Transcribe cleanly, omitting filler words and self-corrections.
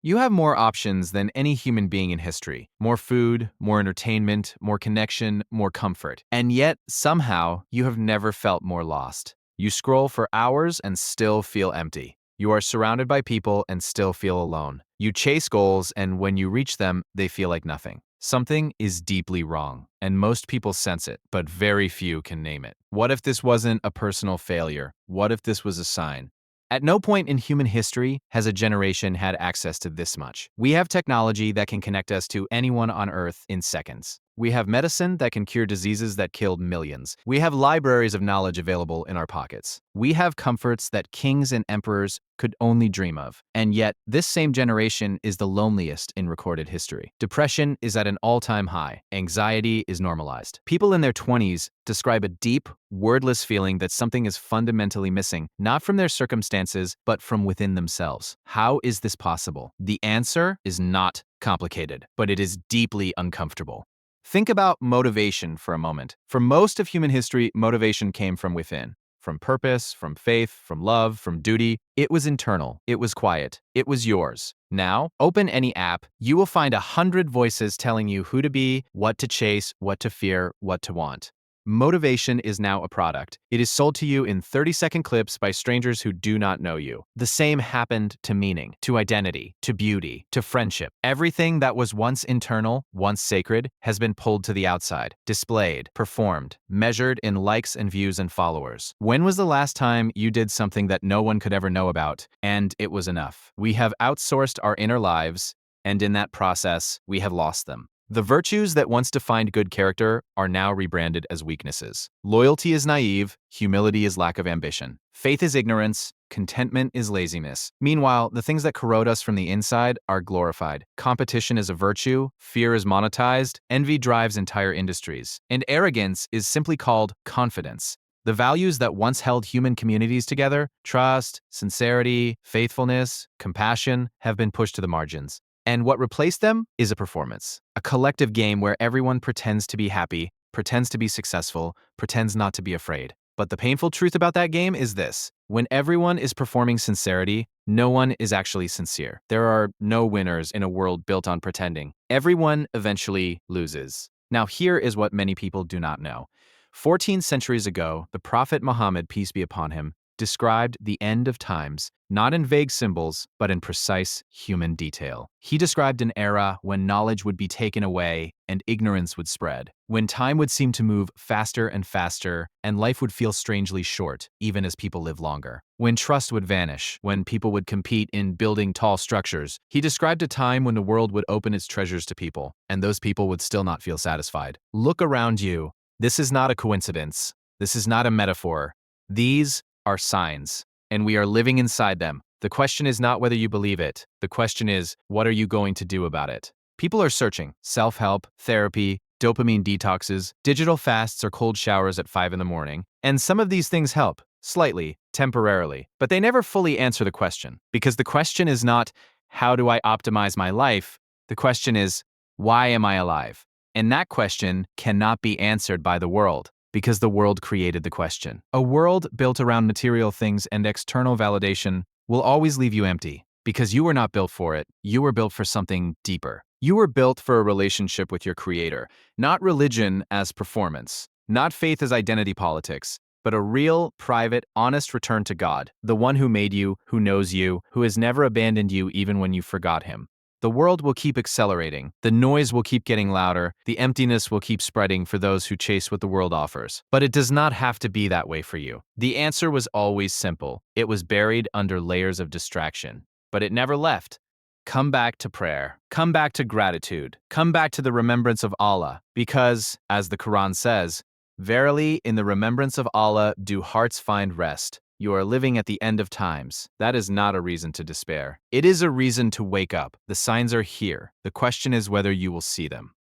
You have more options than any human being in history. More food, more entertainment, more connection, more comfort. And yet, somehow, you have never felt more lost. You scroll for hours and still feel empty. You are surrounded by people and still feel alone. You chase goals, and when you reach them, they feel like nothing. Something is deeply wrong, and most people sense it, but very few can name it. What if this wasn't a personal failure? What if this was a sign? At no point in human history has a generation had access to this much. We have technology that can connect us to anyone on Earth in seconds. We have medicine that can cure diseases that killed millions. We have libraries of knowledge available in our pockets. We have comforts that kings and emperors could only dream of. And yet, this same generation is the loneliest in recorded history. Depression is at an all-time high. Anxiety is normalized. People in their 20s describe a deep, wordless feeling that something is fundamentally missing, not from their circumstances, but from within themselves. How is this possible? The answer is not complicated, but it is deeply uncomfortable. Think about motivation for a moment. For most of human history, motivation came from within. From purpose, from faith, from love, from duty. It was internal. It was quiet. It was yours. Now, open any app. You will find 100 voices telling you who to be, what to chase, what to fear, what to want. Motivation is now a product. It is sold to you in 30-second clips by strangers who do not know you. The same happened to meaning, to identity, to beauty, to friendship. Everything that was once internal, once sacred, has been pulled to the outside, displayed, performed, measured in likes and views and followers. When was the last time you did something that no one could ever know about, and it was enough? We have outsourced our inner lives, and in that process, we have lost them. The virtues that once defined good character are now rebranded as weaknesses. Loyalty is naive, humility is lack of ambition. Faith is ignorance, contentment is laziness. Meanwhile, the things that corrode us from the inside are glorified. Competition is a virtue, fear is monetized, envy drives entire industries, and arrogance is simply called confidence. The values that once held human communities together, trust, sincerity, faithfulness, compassion, have been pushed to the margins. And what replaced them is a performance, a collective game where everyone pretends to be happy, pretends to be successful, pretends not to be afraid. But the painful truth about that game is this: when everyone is performing sincerity, no one is actually sincere. There are no winners in a world built on pretending. Everyone eventually loses. Now, here is what many people do not know. 14 centuries ago, the Prophet Muhammad, peace be upon him, described the end of times, not in vague symbols, but in precise human detail. He described an era when knowledge would be taken away and ignorance would spread, when time would seem to move faster and faster, and life would feel strangely short, even as people live longer. When trust would vanish, when people would compete in building tall structures. He described a time when the world would open its treasures to people, and those people would still not feel satisfied. Look around you. This is not a coincidence. This is not a metaphor. These are signs, and we are living inside them. The question is not whether you believe it. The question is, what are you going to do about it? People are searching. Self-help, therapy, dopamine detoxes, digital fasts, or cold showers at 5 in the morning. And some of these things help, slightly, temporarily, but they never fully answer the question. Because the question is not, how do I optimize my life? The question is, why am I alive? And that question cannot be answered by the world, because the world created the question. A world built around material things and external validation will always leave you empty, because you were not built for it. You were built for something deeper. You were built for a relationship with your creator, not religion as performance, not faith as identity politics, but a real, private, honest return to God, the one who made you, who knows you, who has never abandoned you even when you forgot him. The world will keep accelerating, the noise will keep getting louder, the emptiness will keep spreading for those who chase what the world offers. But it does not have to be that way for you. The answer was always simple. It was buried under layers of distraction, but it never left. Come back to prayer. Come back to gratitude. Come back to the remembrance of Allah, because, as the Quran says, verily, in the remembrance of Allah do hearts find rest. You are living at the end of times. That is not a reason to despair. It is a reason to wake up. The signs are here. The question is whether you will see them.